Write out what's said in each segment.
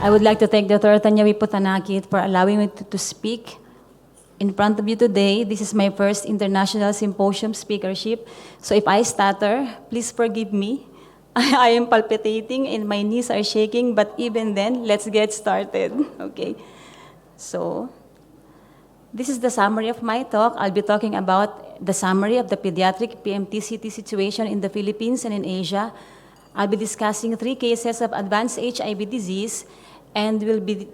I would like to thank Dr. Tanyawi Putanakit for allowing me to speak in front of you today. This is my first international symposium speakership, so if I stutter, please forgive me. I am palpitating and my knees are shaking, but even then, let's get started, okay? So, this is the summary of my talk. I'll be talking about the summary of the pediatric PMTCT situation in the Philippines and in Asia. I'll be discussing 3 cases of advanced HIV disease, and will be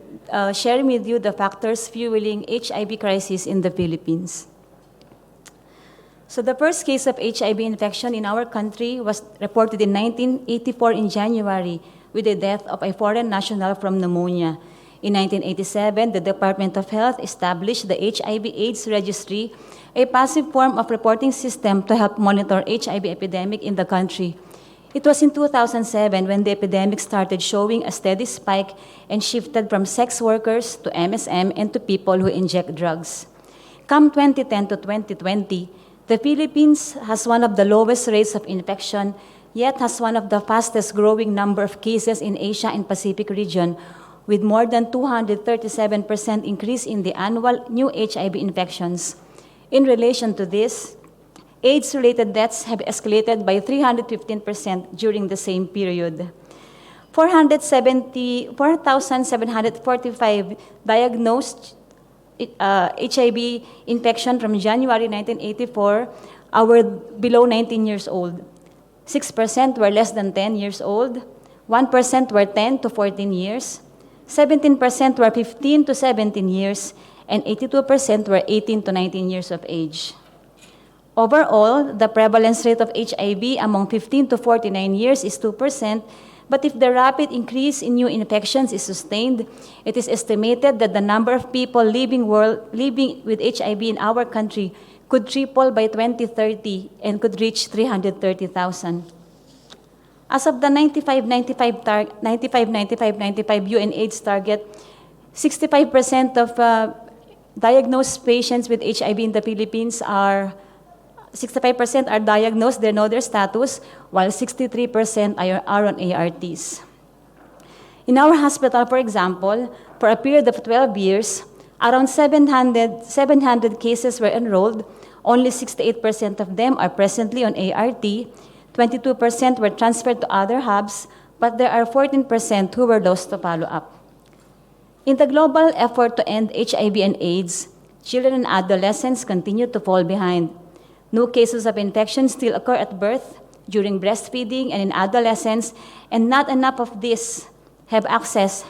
sharing with you the factors fueling HIV crisis in the Philippines. So the first case of HIV infection in our country was reported in 1984 in January with the death of a foreign national from pneumonia. In 1987, the Department of Health established the HIV/AIDS Registry, a passive form of reporting system to help monitor HIV epidemic in the country. It was in 2007 when the epidemic started showing a steady spike and shifted from sex workers to MSM and to people who inject drugs. Come 2010 to 2020, the Philippines has one of the lowest rates of infection, yet has one of the fastest growing number of cases in Asia and Pacific region, with more than 237% increase in the annual new HIV infections. In relation to this, AIDS-related deaths have escalated by 315% during the same period. 4,745 diagnosed HIV infection from January 1984 were below 19 years old. 6% were less than 10 years old. 1% were 10 to 14 years. 17% were 15 to 17 years. And 82% were 18 to 19 years of age. Overall, the prevalence rate of HIV among 15 to 49 years is 2%, but if the rapid increase in new infections is sustained, it is estimated that the number of people living with HIV in our country could triple by 2030 and could reach 330,000. As of the 95-95 UN/AIDS target, 65% of diagnosed patients with HIV in the Philippines are 65% are diagnosed, they know their status, while 63% are on ARTs. In our hospital, for example, for a period of 12 years, around 700 cases were enrolled. Only 68% of them are presently on ART, 22% were transferred to other hubs, but there are 14% who were lost to follow-up. In the global effort to end HIV and AIDS, children and adolescents continue to fall behind. New cases of infection still occur at birth, during breastfeeding, and in adolescence, and not enough of them have access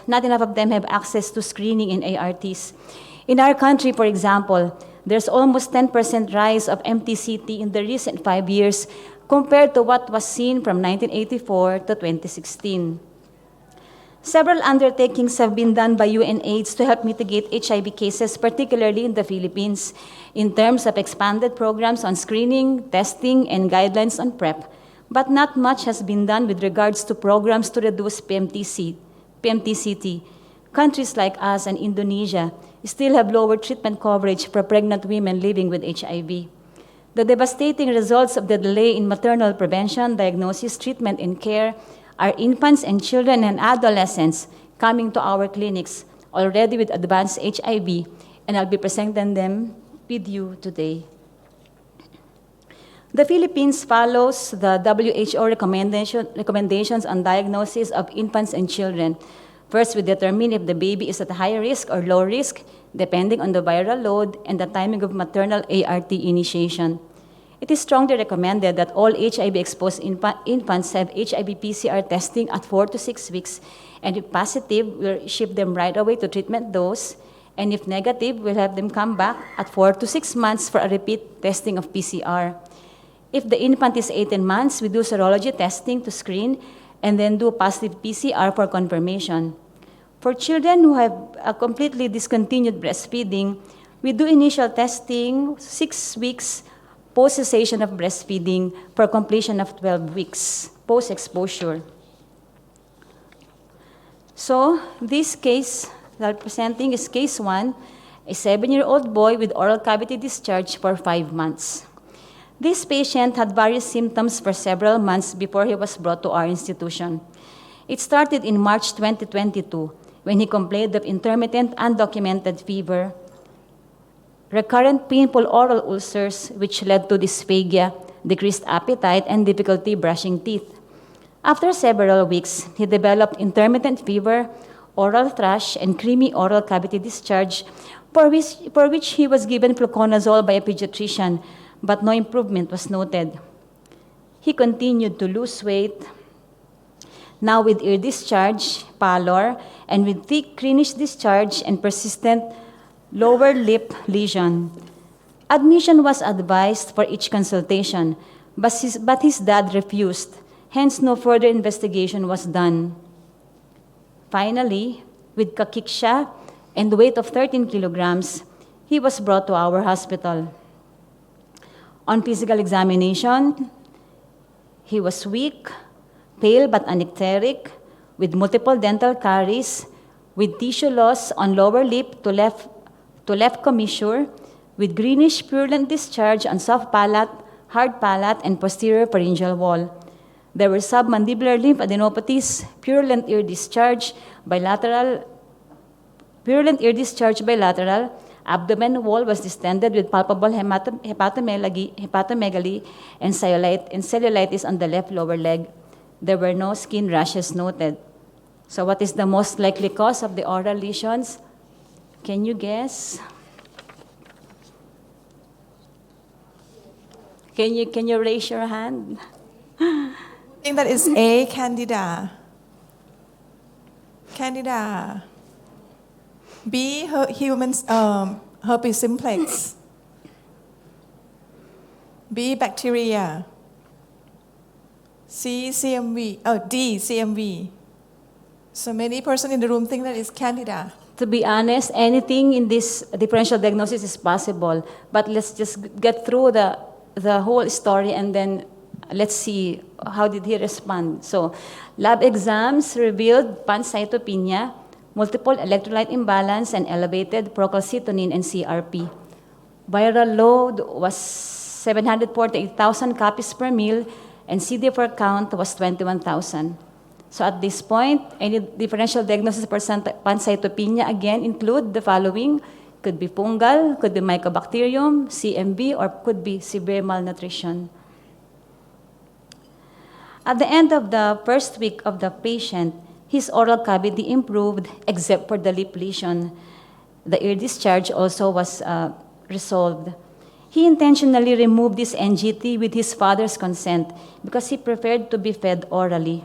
to screening in ARTs. In our country, for example, there's almost 10% rise of MTCT in the recent 5 years compared to what was seen from 1984 to 2016. Several undertakings have been done by UNAIDS to help mitigate HIV cases, particularly in the Philippines, in terms of expanded programs on screening, testing, and guidelines on PrEP. But not much has been done with regards to programs to reduce PMTCT. Countries like us and Indonesia still have lower treatment coverage for pregnant women living with HIV. The devastating results of the delay in maternal prevention, diagnosis, treatment, and care are infants and children and adolescents coming to our clinics already with advanced HIV, and I'll be presenting them with you today. The Philippines follows the WHO recommendations on diagnosis of infants and children. First, we determine if the baby is at high risk or low risk, depending on the viral load and the timing of maternal ART initiation. It is strongly recommended that all HIV-exposed infants have HIV PCR testing at 4 to 6 weeks, and if positive, we'll ship them right away to treatment dose, and if negative, we'll have them come back at 4 to 6 months for a repeat testing of PCR. If the infant is 18 months, we do serology testing to screen, and then do positive PCR for confirmation. For children who have a completely discontinued breastfeeding, we do initial testing 6 weeks post-cessation of breastfeeding for completion of 12 weeks post-exposure. So this case that I'm presenting is case 1, a 7-year-old boy with oral cavity discharge for 5 months. This patient had various symptoms for several months before he was brought to our institution. It started in March 2022 when he complained of intermittent undocumented fever, recurrent painful oral ulcers, which led to dysphagia, decreased appetite, and difficulty brushing teeth. After several weeks, he developed intermittent fever, oral thrush, and creamy oral cavity discharge, for which he was given fluconazole by a pediatrician, but no improvement was noted. He continued to lose weight, now with ear discharge, pallor, and with thick greenish discharge and persistent lower lip lesion. Admission was advised for each consultation, but his dad refused. Hence, no further investigation was done. Finally, with cachexia and weight of 13 kilograms, he was brought to our hospital. On physical examination, he was weak, pale but anicteric, with multiple dental caries, with tissue loss on lower lip to left commissure, with greenish purulent discharge on soft palate, hard palate, and posterior pharyngeal wall. There were submandibular lymphadenopathies, purulent ear discharge bilateral, abdomen wall was distended with palpable hepatomegaly and cellulitis on the left lower leg. There were no skin rashes noted. So what is the most likely cause of the oral lesions? Can you guess? Can you raise your hand? I think that is A, Candida. Candida. B, herpes simplex. B, bacteria. C, CMV. D, CMV. So many persons in the room think that it's Candida. To be honest, anything in this differential diagnosis is possible, but let's just get through the whole story and then let's see how did he respond. So, lab exams revealed pancytopenia, multiple electrolyte imbalance, and elevated procalcitonin and CRP. Viral load was 748,000 copies per mil, and CD4 count was 21,000. So at this point, any differential diagnosis for pancytopenia again include the following. Could be fungal, could be mycobacterium, CMV, or could be severe malnutrition. At the end of the first week of the patient, his oral cavity improved except for the lip lesion. The ear discharge also was resolved. He intentionally removed this NGT with his father's consent because he preferred to be fed orally.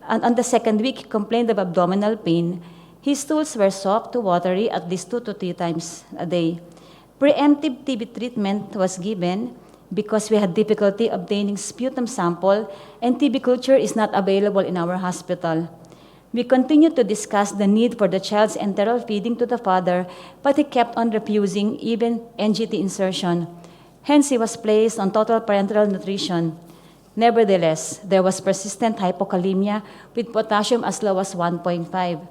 On the second week, he complained of abdominal pain. His stools were soft to watery at least 2 to 3 times a day. Preemptive TB treatment was given because we had difficulty obtaining sputum sample and TB culture is not available in our hospital. We continued to discuss the need for the child's enteral feeding to the father, but he kept on refusing even NGT insertion. Hence, he was placed on total parenteral nutrition. Nevertheless, there was persistent hypokalemia with potassium as low as 1.5.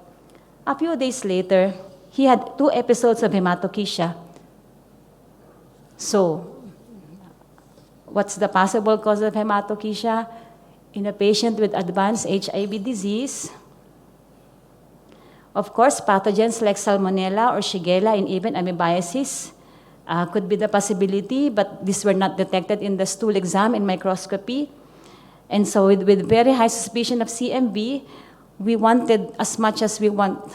A few days later, he had 2 episodes of hematochezia. So, what's the possible cause of hematochezia? In a patient with advanced HIV disease, of course, pathogens like Salmonella or Shigella and even amoebiasis could be the possibility, but these were not detected in the stool exam and microscopy. And so with very high suspicion of CMV, we wanted as much as we want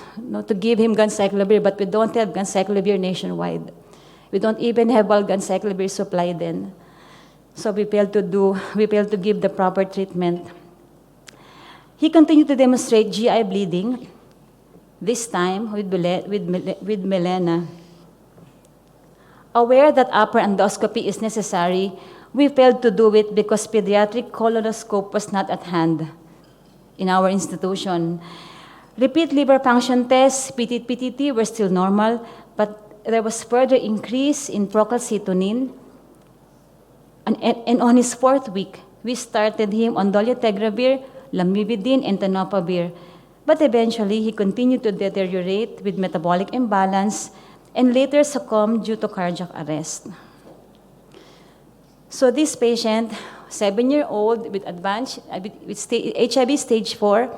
to give him ganciclovir, but we don't have ganciclovir nationwide. We don't even have all ganciclovir supply then. So we failed to give the proper treatment. He continued to demonstrate GI bleeding, this time with melena. Aware that upper endoscopy is necessary, we failed to do it because pediatric colonoscope was not at hand in our institution. Repeat liver function tests, PTT were still normal, but there was further increase in procalcitonin. And on his 4th week, we started him on dolutegravir, lamivudine, and tenofovir. But eventually, he continued to deteriorate with metabolic imbalance and later succumbed due to cardiac arrest. So this patient, 7-year-old with advanced with HIV stage 4,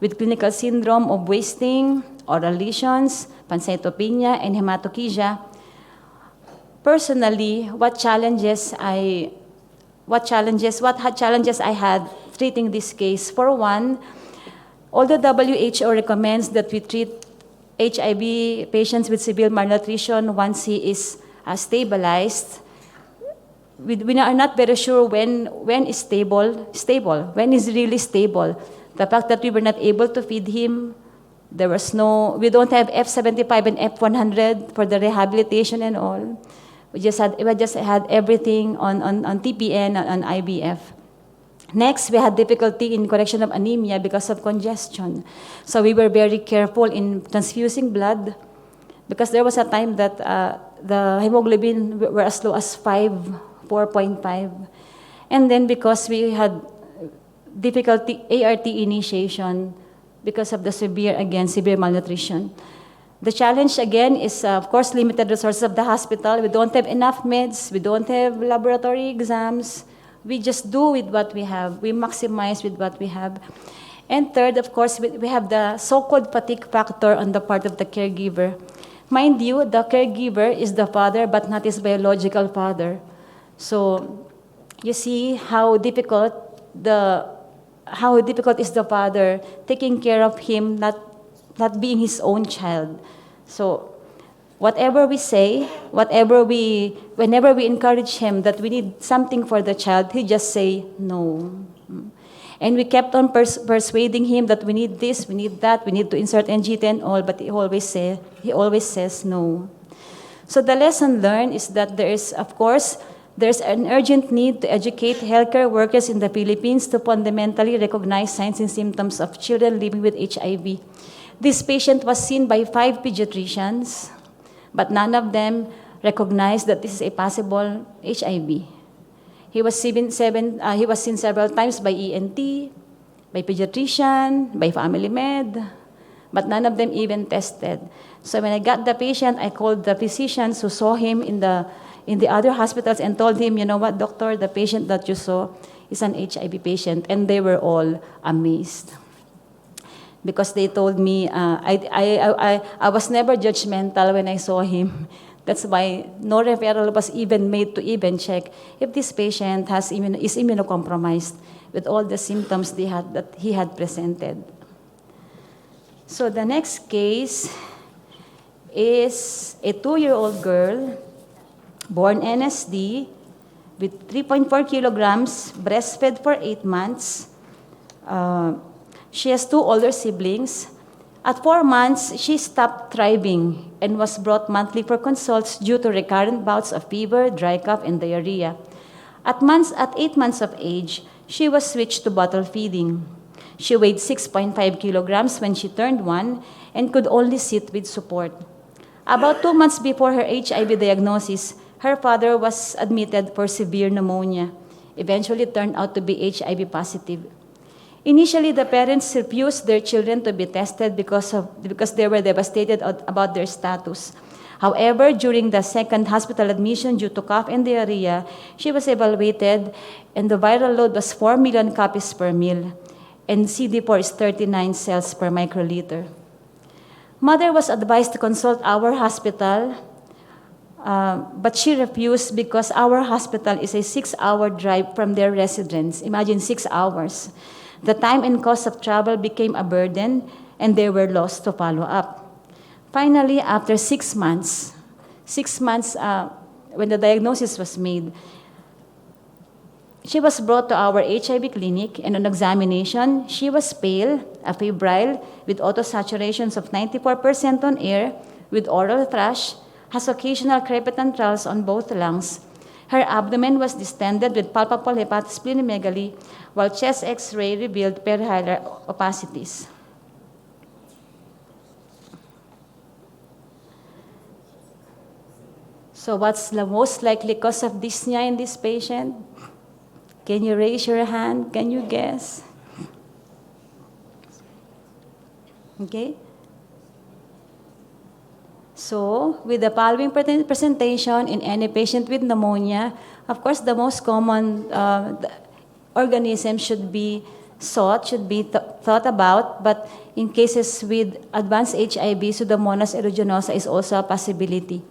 with clinical syndrome of wasting, oral lesions, pancytopenia, and hematochezia. Personally, what challenges I had treating this case? For one, although WHO recommends that we treat HIV patients with severe malnutrition once he is stabilized, we are not very sure when is stable, when is really stable. The fact that we were not able to feed him, we don't have F75 and F100 for the rehabilitation and all. We just had everything on TPN, on IVF. Next, we had difficulty in correction of anemia because of congestion. So we were very careful in transfusing blood because there was a time that the hemoglobin were as low as 4.5. And then because we had difficulty ART initiation because of the severe malnutrition. The challenge again is, of course, limited resources of the hospital. We don't have enough meds. We don't have laboratory exams. We just do with what we have. We maximize with what we have. And third, of course, we have the so-called fatigue factor on the part of the caregiver. Mind you, the caregiver is the father, but not his biological father. So you see how difficult is the father taking care of him, not being his own child. So whatever we say, whenever we encourage him that we need something for the child, he just say no. And we kept on persuading him that we need this, we need that, we need to insert NGT and all, but he always says no. So the lesson learned is that there's an urgent need to educate healthcare workers in the Philippines to fundamentally recognize signs and symptoms of children living with HIV. This patient was seen by 5 pediatricians, but none of them recognized that this is a possible HIV. He was seen several times by ENT, by pediatrician, by family med, but none of them even tested. So when I got the patient, I called the physicians who saw him in the other hospitals and told him, you know what, doctor, the patient that you saw is an HIV patient, and they were all amazed. Because they told me, I was never judgmental when I saw him. That's why no referral was even made to even check if this patient is immunocompromised with all the symptoms that he had presented. So the next case is a 2-year-old girl, born NSD, with 3.4 kilograms, breastfed for 8 months. She has 2 older siblings. At 4 months, she stopped thriving and was brought monthly for consults due to recurrent bouts of fever, dry cough, and diarrhea. At 8 months of age, she was switched to bottle feeding. She weighed 6.5 kilograms when she turned 1 and could only sit with support. About 2 months before her HIV diagnosis, her father was admitted for severe pneumonia. Eventually turned out to be HIV positive. Initially, the parents refused their children to be tested because they were devastated about their status. However, during the second hospital admission due to cough and diarrhea, she was evaluated and the viral load was 4 million copies per mil, and CD4 is 39 cells per microliter. Mother was advised to consult our hospital, but she refused because our hospital is a 6-hour drive from their residence. Imagine 6 hours. The time and cost of travel became a burden, and they were lost to follow up. Finally, after 6 months, when the diagnosis was made, she was brought to our HIV clinic, and on examination, she was pale, febrile, with autosaturations of 94% on air, with oral thrush, has occasional crepitant trials on both lungs. Her abdomen was distended with palpable hepatosplenomegaly, while chest X-ray revealed perihilar opacities. So what's the most likely cause of dyspnea in this patient? Can you raise your hand? Can you guess? Okay. So, with the following presentation in any patient with pneumonia, of course, the most common organism should be sought, should be thought about, but in cases with advanced HIV, Pseudomonas aeruginosa is also a possibility.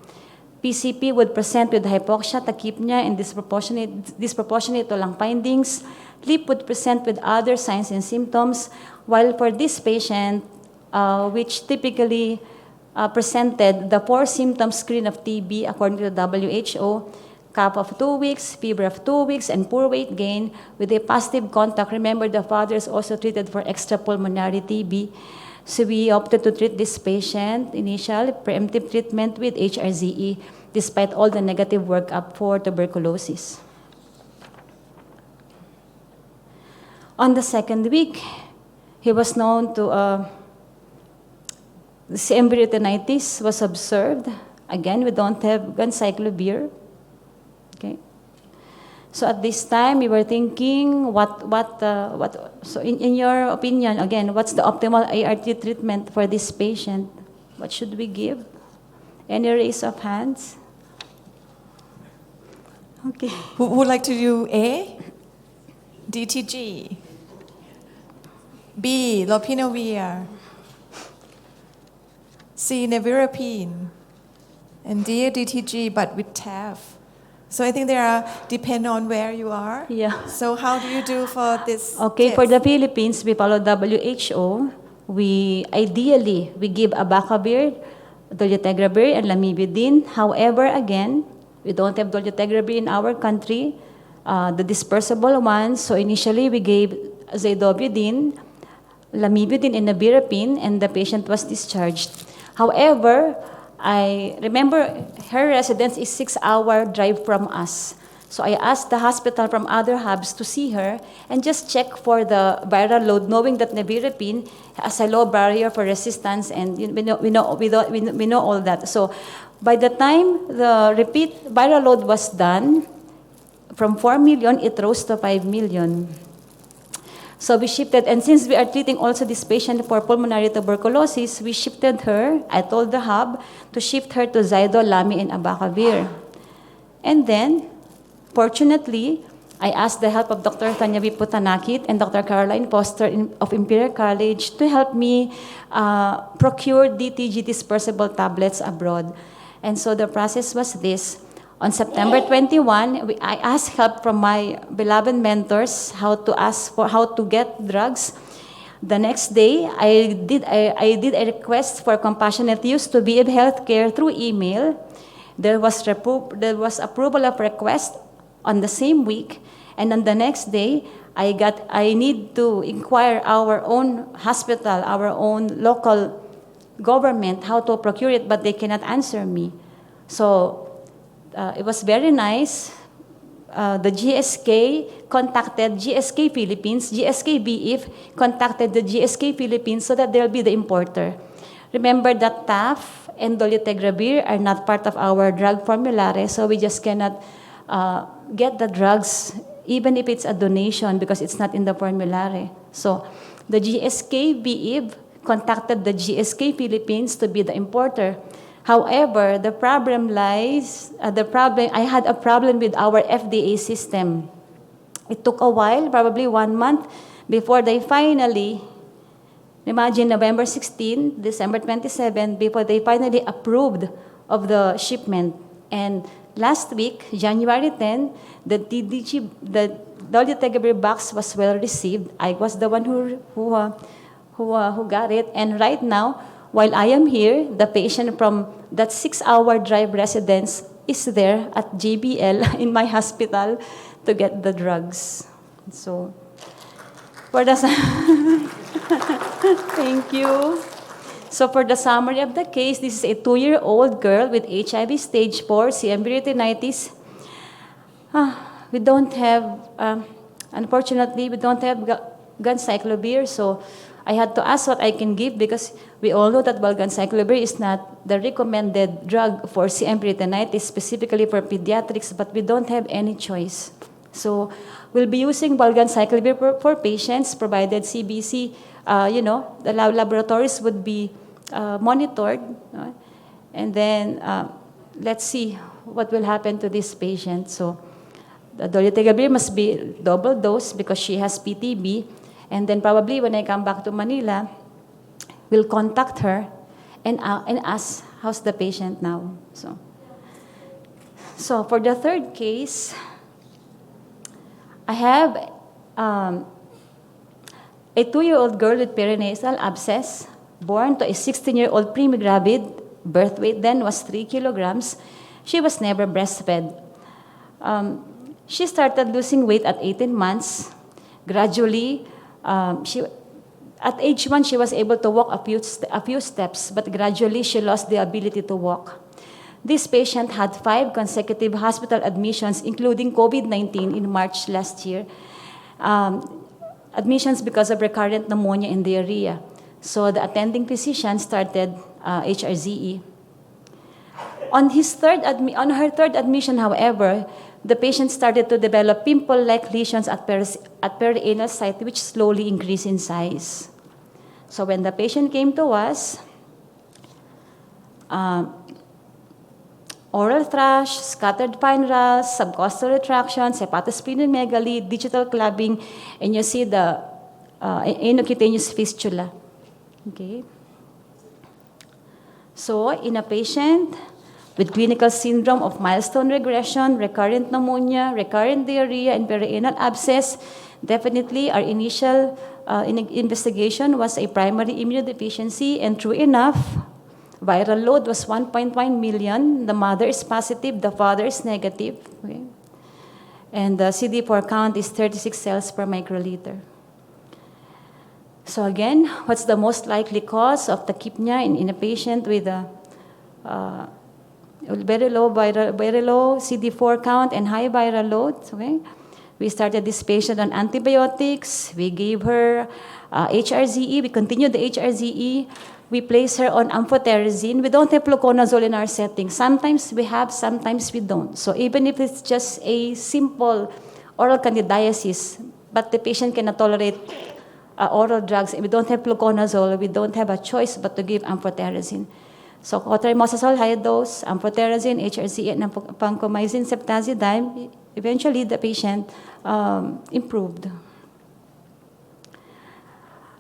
PCP would present with hypoxia, tachypnea, and disproportionate to lung findings. LEEP would present with other signs and symptoms, while for this patient, which typically presented the 4 symptom screen of TB according to the WHO, cough of 2 weeks, fever of 2 weeks, and poor weight gain with a positive contact. Remember, the father is also treated for extrapulmonary TB. So we opted to treat this patient, initial preemptive treatment with HRZE, despite all the negative workup for tuberculosis. On the second week, he was known to CMV retinitis was observed. Again, we don't have ganciclovir. Okay. So at this time, we were thinking, so in your opinion, again, what's the optimal ART treatment for this patient? What should we give? Any raise of hands? Okay. Who would like to do A? DTG. B. Lopinavir. C. Nevirapine. And D. DTG, but with TAF. So I think they are depend on where you are. Yeah. So how do you do for this? Okay, kids? for the Philippines, we follow WHO. We give abacavir, dolutegravir, and lamivudine. However, again, we don't have dolutegravir in our country, the dispersible ones. So initially, we gave zidovudine, lamivudine, and nevirapine, and the patient was discharged. However, I remember her residence is 6-hour drive from us. So I asked the hospital from other hubs to see her and just check for the viral load, knowing that nevirapine has a low barrier for resistance, and we know all that. So by the time the repeat viral load was done, from 4 million, it rose to 5 million. So we shifted, and since we are treating also this patient for pulmonary tuberculosis, we shifted her. I told the hub to shift her to Zydo, Lami, and abacavir. And then, fortunately, I asked the help of Dr. Tanya Putanakit and Dr. Caroline Foster of Imperial College to help me procure DTG dispersible tablets abroad. And so the process was this. On September 21, I asked help from my beloved mentors how to get drugs. The next day, I did a request for compassionate use to VF Healthcare through email. There was approval of request on the same week, and on the next day, I need to inquire our own hospital, our own local government, how to procure it, but they cannot answer me. So it was very nice. The GSK contacted GSK Philippines, GSK BIF contacted the GSK Philippines so that they'll be the importer. Remember that TAF and dolutegravir are not part of our drug formulary, so we just cannot get the drugs even if it's a donation because it's not in the formulary. So the GSK BIF contacted the GSK Philippines to be the importer. However, the problem I had a problem with our FDA system. It took a while, probably 1 month, before they finally, imagine November 16, December 27, before they finally approved of the shipment. And last week, January 10, the dolutegravir box was well received. I was the one who got it. And right now, while I am here, the patient from that 6-hour drive residence is there at JBL in my hospital to get the drugs. So, for the thank you. So for the summary of the case, this is a 2-year-old girl with HIV stage 4, CMV retinitis. We don't have, unfortunately, we don't have ganciclovir, so I had to ask what I can give because we all know that ganciclovir is not the recommended drug for CMV retinitis, specifically for pediatrics, but we don't have any choice. So we'll be using ganciclovir for patients, provided CBC, the laboratories would be monitored. And then let's see what will happen to this patient. So the dolutegravir must be double dose because she has PTB. And then probably when I come back to Manila, we'll contact her and ask, how's the patient now? So for the third case, I have a 2-year-old girl with perinasal abscess, born to a 16-year-old premi-gravid. Birth weight then was 3 kilograms. She was never breastfed. She started losing weight at 18 months. Gradually, at age 1, she was able to walk a few steps, but gradually she lost the ability to walk. This patient had 5 consecutive hospital admissions, including COVID-19 in March last year. Admissions because of recurrent pneumonia and diarrhea. So the attending physician started HRZE. On her third admission, however, the patient started to develop pimple-like lesions at perianal site, which slowly increased in size. So when the patient came to us, oral thrush, scattered fine rals, subcostal retractions, hepatosplenomegaly, digital clubbing, and you see the anocutaneous fistula. Okay. So in a patient with clinical syndrome of milestone regression, recurrent pneumonia, recurrent diarrhea, and perianal abscess, definitely our initial investigation was a primary immunodeficiency, and true enough, viral load was 1.1 million. The mother is positive, the father is negative. Okay? And the CD4 count is 36 cells per microliter. So again, what's the most likely cause of tachypnea in a patient with a very low CD4 count and high viral load? Okay? We started this patient on antibiotics. We gave her HRZE. We continued the HRZE. We placed her on amphotericin. We don't have fluconazole in our setting. Sometimes we have, sometimes we don't. So even if it's just a simple oral candidiasis, but the patient cannot tolerate oral drugs, we don't have fluconazole, we don't have a choice but to give amphotericin. So cotrimazole high dose, amphotericin, HRZE, and vancomycin ceftazidime. Eventually, the patient improved.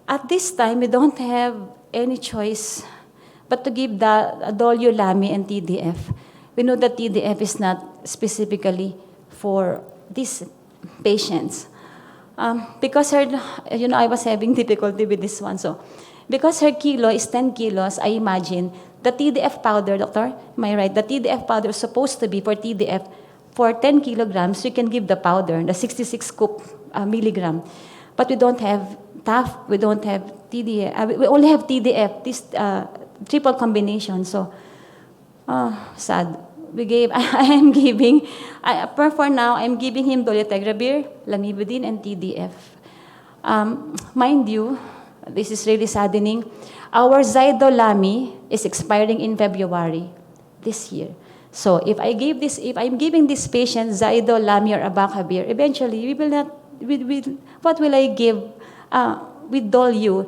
At this time, we don't have any choice but to give the Adolulami and TDF. We know that TDF is not specifically for these patients. Because her, I was having difficulty with this one. So, because her kilo is 10 kilos, I imagine the TDF powder, doctor, am I right? The TDF powder is supposed to be for TDF for 10 kilograms. You can give the powder, the 66 milligram. But we don't have TAF, we don't have TDF. We only have TDF, this triple combination. So, sad. I'm giving him dolutegravir, lamivudine, and TDF. Mind you, this is really saddening. Our Zydolami is expiring in February this year. So if I'm giving this patient Zydolami or abacavir, eventually what will I give with Dolu?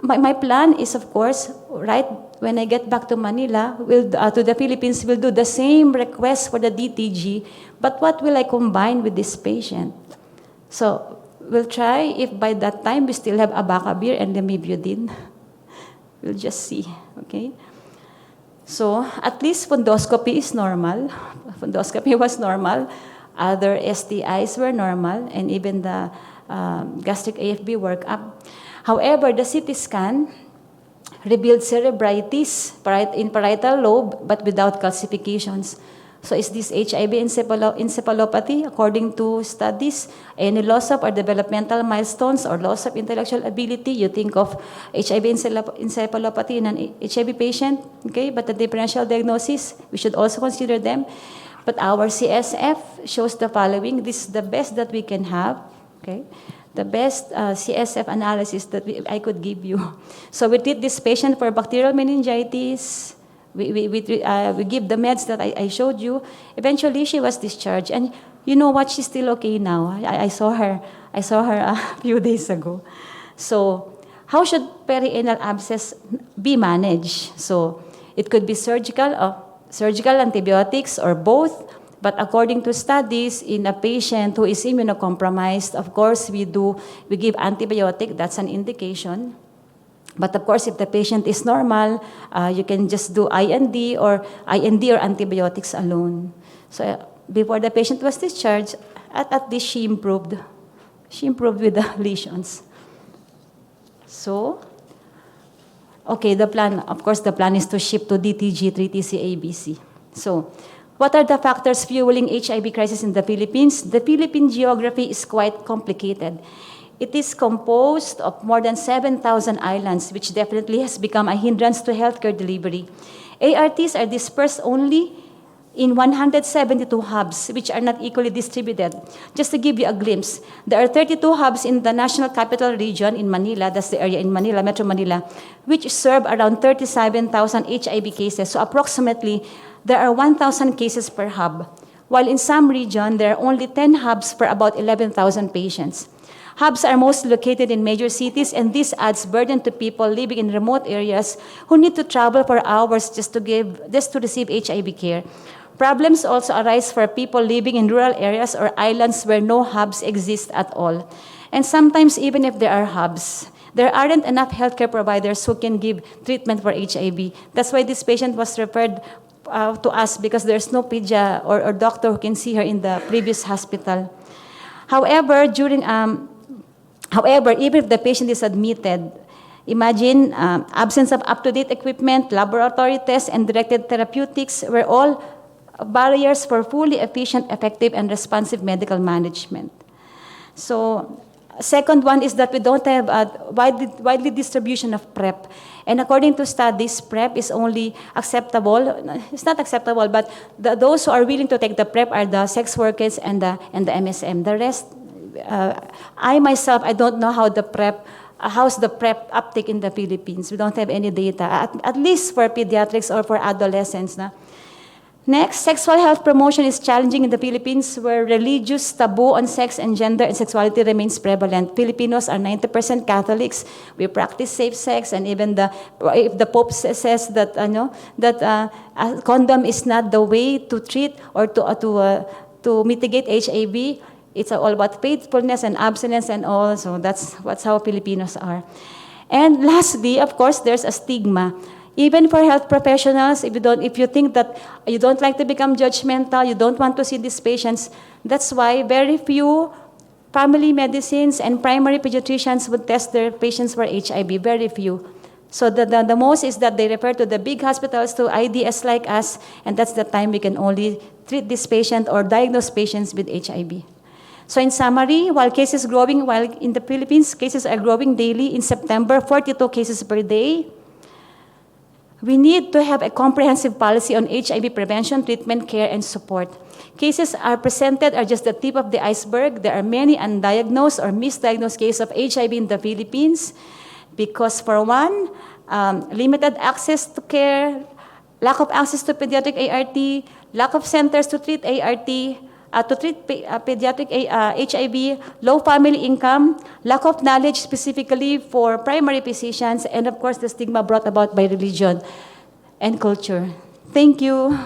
My plan is, of course, right when I get back to Manila, to the Philippines, we'll do the same request for the DTG, but what will I combine with this patient? So we'll try if by that time we still have abacavir and lamivudine. We'll just see, okay? So at least fundoscopy is normal. Fundoscopy was normal. Other STIs were normal, and even the gastric AFB workup. However, the CT scan revealed cerebritis in parietal lobe, but without calcifications. So is this HIV encephalopathy? According to studies, any loss of or developmental milestones or loss of intellectual ability, you think of HIV encephalopathy in an HIV patient, okay? But the differential diagnosis, we should also consider them. But our CSF shows the following. This is the best that we can have, okay? The best CSF analysis that I could give you. So we treat this patient for bacterial meningitis. We give the meds that I showed you. Eventually, she was discharged. And you know what? She's still okay now. I saw her a few days ago. So how should perianal abscess be managed? So it could be surgical antibiotics or both. But according to studies, in a patient who is immunocompromised, of course, we give antibiotic, that's an indication. But of course, if the patient is normal, you can just do IND or antibiotics alone. So before the patient was discharged, at least she improved. She improved with the lesions. So, okay, the plan, of course, the plan is to ship to DTG 3TC ABC. So, what are the factors fueling HIV crisis in the Philippines? The Philippine geography is quite complicated. It is composed of more than 7,000 islands, which definitely has become a hindrance to healthcare delivery. ARTs are dispersed only in 172 hubs, which are not equally distributed. Just to give you a glimpse, there are 32 hubs in the National Capital Region in Manila, that's the area in Manila, Metro Manila, which serve around 37,000 HIV cases. So approximately, there are 1,000 cases per hub, while in some region, there are only 10 hubs for about 11,000 patients. Hubs are mostly located in major cities, and this adds burden to people living in remote areas who need to travel for hours just to receive HIV care. Problems also arise for people living in rural areas or islands where no hubs exist at all. And sometimes, even if there are hubs, there aren't enough healthcare providers who can give treatment for HIV. That's why this patient was referred to us, because there's no pedia or doctor who can see her in the previous hospital. However, even if the patient is admitted, imagine absence of up-to-date equipment, laboratory tests, and directed therapeutics were all barriers for fully efficient, effective, and responsive medical management. So, second one is that we don't have a widely distribution of PrEP. And according to studies, PrEP is only acceptable, it's not acceptable, but those who are willing to take the PrEP are the sex workers and the MSM. The rest, I myself, I don't know how how's the PrEP uptake in the Philippines. We don't have any data, at least for pediatrics or for adolescents. Next, sexual health promotion is challenging in the Philippines, where religious taboo on sex and gender and sexuality remains prevalent. Filipinos are 90% Catholics. We practice safe sex, and even if the Pope says that a condom is not the way to treat or to mitigate HIV, it's all about faithfulness and abstinence and all. So that's how Filipinos are. And lastly, of course, there's a stigma. Even for health professionals, if you think that you don't like to become judgmental, you don't want to see these patients, that's why very few family medicines and primary pediatricians would test their patients for HIV, very few. So the most is that they refer to the big hospitals, to IDS like us, and that's the time we can only treat this patient or diagnose patients with HIV. So in summary, while in the Philippines, cases are growing daily. In September, 42 cases per day. We need to have a comprehensive policy on HIV prevention, treatment, care, and support. Cases are just the tip of the iceberg. There are many undiagnosed or misdiagnosed cases of HIV in the Philippines because, for one, limited access to care, lack of access to pediatric ART, lack of centers to treat pediatric HIV, low family income, lack of knowledge specifically for primary physicians, and of course the stigma brought about by religion and culture. Thank you.